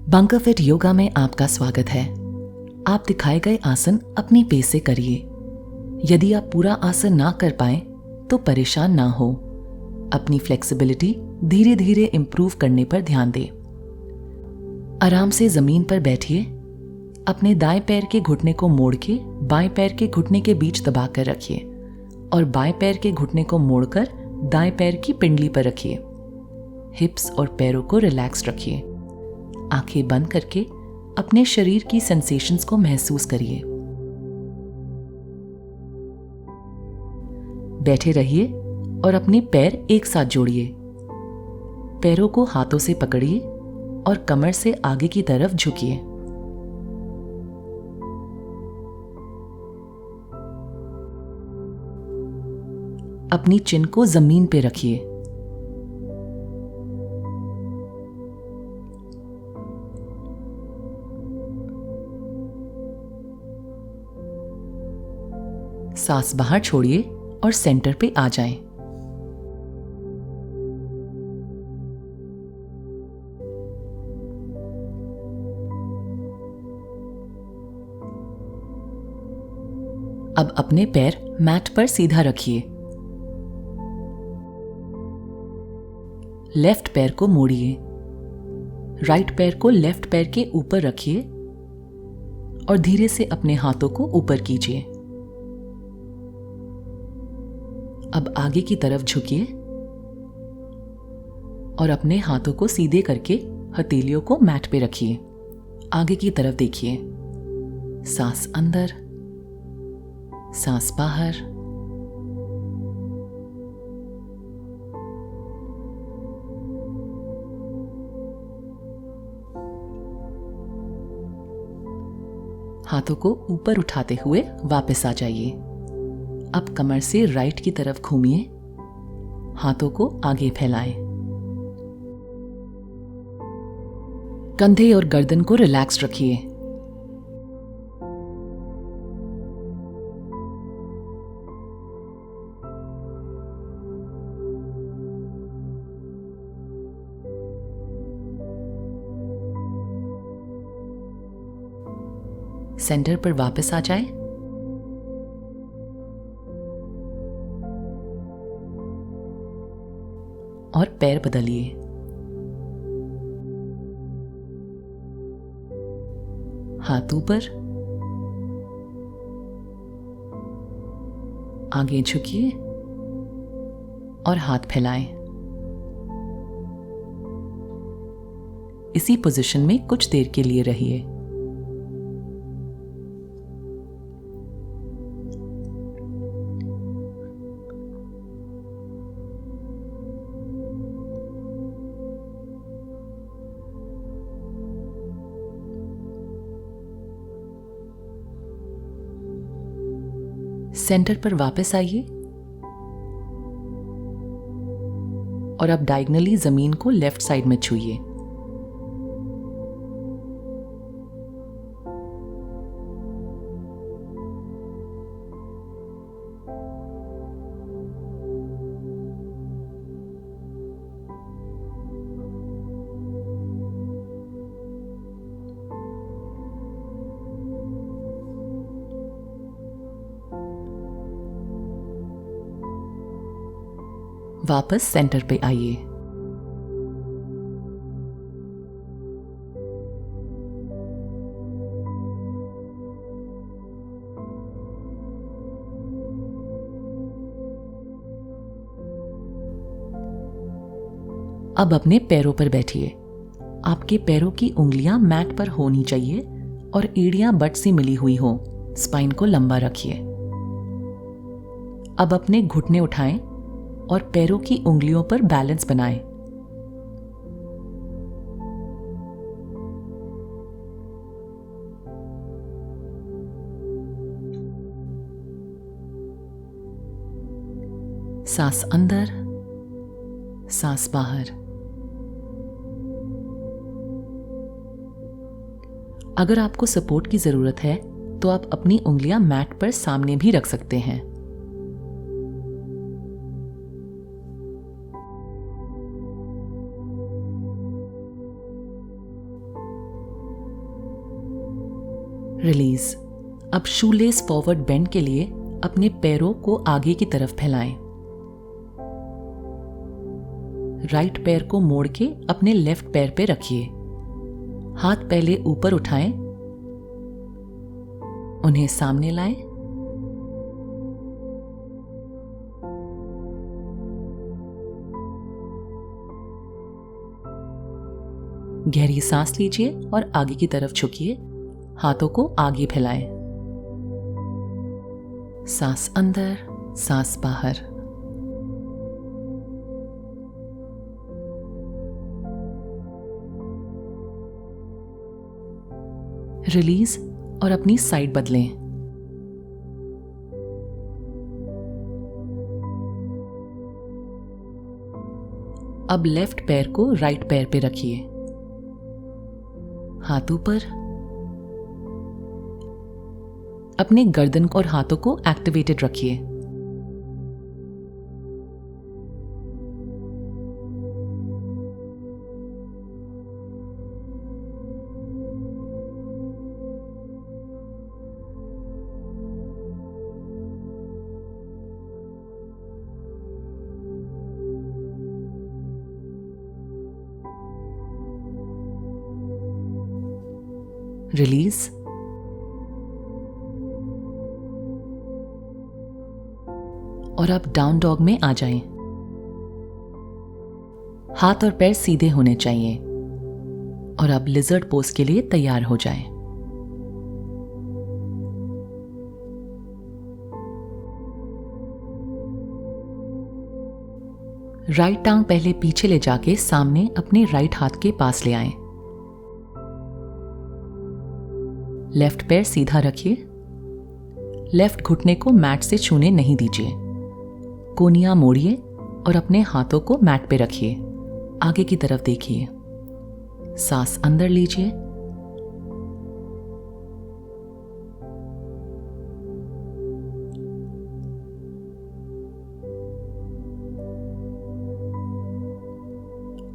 बंकरफिट योगा में आपका स्वागत है। आप दिखाए गए आसन अपनी पेस से करिए। यदि आप पूरा आसन ना कर पाए तो परेशान ना हो। अपनी फ्लेक्सिबिलिटी धीरे धीरे इम्प्रूव करने पर ध्यान दें। आराम से जमीन पर बैठिए। अपने दाएं पैर के घुटने को मोड़ के बाएं पैर के घुटने के बीच दबाकर रखिए और बाएं पैर के घुटने को मोड़कर दाएं पैर की पिंडली पर रखिए। हिप्स और पैरों को रिलैक्स रखिए। आंखें बंद करके अपने शरीर की सेंसेशंस को महसूस करिए। बैठे रहिए और अपने पैर एक साथ जोड़िए। पैरों को हाथों से पकड़िए और कमर से आगे की तरफ झुकिए। अपनी चिन को जमीन पे रखिए। सांस बाहर छोड़िए और सेंटर पे आ जाएं। अब अपने पैर मैट पर सीधा रखिए। लेफ्ट पैर को मोड़िए। राइट पैर को लेफ्ट पैर के ऊपर रखिए और धीरे से अपने हाथों को ऊपर कीजिए। अब आगे की तरफ झुकिए और अपने हाथों को सीधे करके हथेलियों को मैट पे रखिए। आगे की तरफ देखिए। सांस अंदर, सांस बाहर। हाथों को ऊपर उठाते हुए वापस आ जाइए। अब कमर से राइट की तरफ घूमिए। हाथों को आगे फैलाएं। कंधे और गर्दन को रिलैक्स रखिए। सेंटर पर वापस आ जाए। और पैर बदलिए। हाथ ऊपर, आगे झुकिए और हाथ फैलाएं। इसी पोजीशन में कुछ देर के लिए रहिए। सेंटर पर वापस आइए और अब डायगोनली जमीन को लेफ्ट साइड में छूइए। वापस सेंटर पे आइए। अब अपने पैरों पर बैठिए। आपके पैरों की उंगलियां मैट पर होनी चाहिए और एड़ियां बट से मिली हुई हो। स्पाइन को लंबा रखिए। अब अपने घुटने उठाएं और पैरों की उंगलियों पर बैलेंस बनाएं। सांस अंदर, सांस बाहर। अगर आपको सपोर्ट की जरूरत है तो आप अपनी उंगलियां मैट पर सामने भी रख सकते हैं। रिलीज। अब शूलेस फॉरवर्ड बेंड के लिए अपने पैरों को आगे की तरफ फैलाएं। राइट पैर को मोड़ के अपने लेफ्ट पैर पे रखिए। हाथ पहले ऊपर उठाएं, उन्हें सामने लाएं। गहरी सांस लीजिए और आगे की तरफ झुकिए। हाथों को आगे फैलाएं। सांस अंदर, सांस बाहर। रिलीज और अपनी साइड बदलें। अब लेफ्ट पैर को राइट पैर पे रखिए। हाथ ऊपर। अपने गर्दन और हाथों को एक्टिवेटेड रखिए। रिलीज। और अब डाउन डॉग में आ जाएं। हाथ और पैर सीधे होने चाहिए और अब लिजर्ड पोज के लिए तैयार हो जाएं। राइट टांग पहले पीछे ले जाके सामने अपने राइट हाथ के पास ले आएं। लेफ्ट पैर सीधा रखिए। लेफ्ट घुटने को मैट से छूने नहीं दीजिए। कोहनियां मोड़िए और अपने हाथों को मैट पे रखिए। आगे की तरफ देखिए। सांस अंदर लीजिए।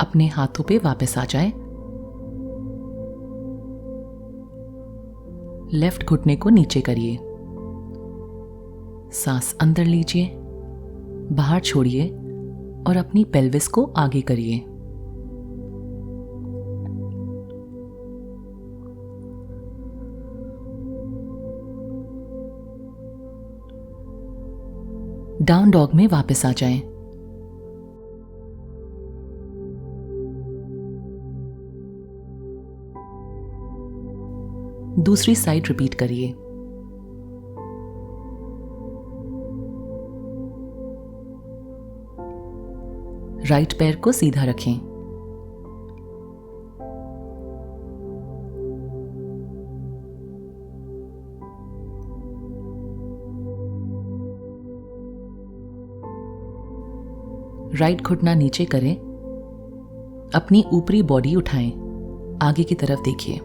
अपने हाथों पे वापस आ जाएं। लेफ्ट घुटने को नीचे करिए। सांस अंदर लीजिए, बाहर छोड़िए और अपनी पेल्विस को आगे करिए। डाउन डॉग में वापस आ जाएं। दूसरी साइड रिपीट करिए। राइट पैर को सीधा रखें। राइट घुटना नीचे करें। अपनी ऊपरी बॉडी उठाएं। आगे की तरफ देखिए।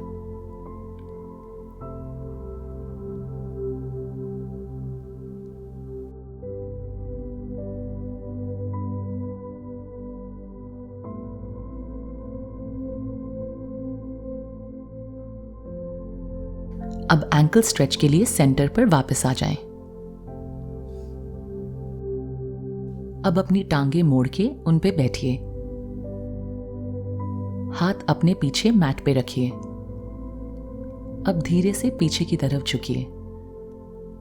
अब एंकल स्ट्रेच के लिए सेंटर पर वापस आ जाएं। अब अपनी टांगे मोड़ के उन पे बैठिए। हाथ अपने पीछे मैट पे रखिए। अब धीरे से पीछे की तरफ झुकिए।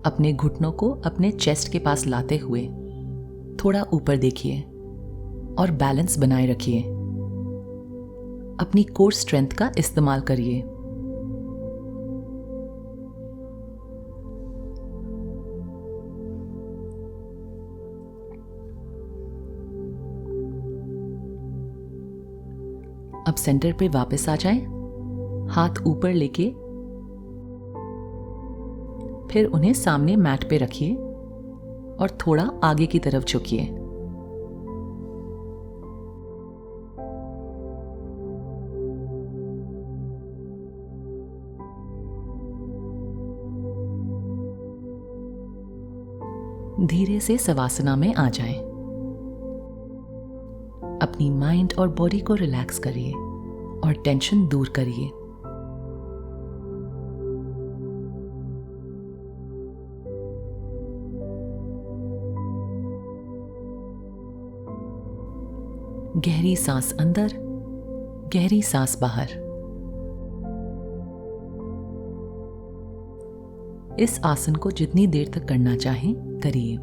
अपने घुटनों को अपने चेस्ट के पास लाते हुए थोड़ा ऊपर देखिए और बैलेंस बनाए रखिए। अपनी कोर स्ट्रेंथ का इस्तेमाल करिए। अब सेंटर पे वापस आ जाएं। हाथ ऊपर लेके फिर उन्हें सामने मैट पे रखिए और थोड़ा आगे की तरफ झुकिए। धीरे से सवासना में आ जाएं। अपनी माइंड और बॉडी को रिलैक्स करिए और टेंशन दूर करिए। गहरी सांस अंदर, गहरी सांस बाहर। इस आसन को जितनी देर तक करना चाहें करिए।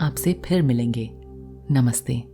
आपसे फिर मिलेंगे। नमस्ते।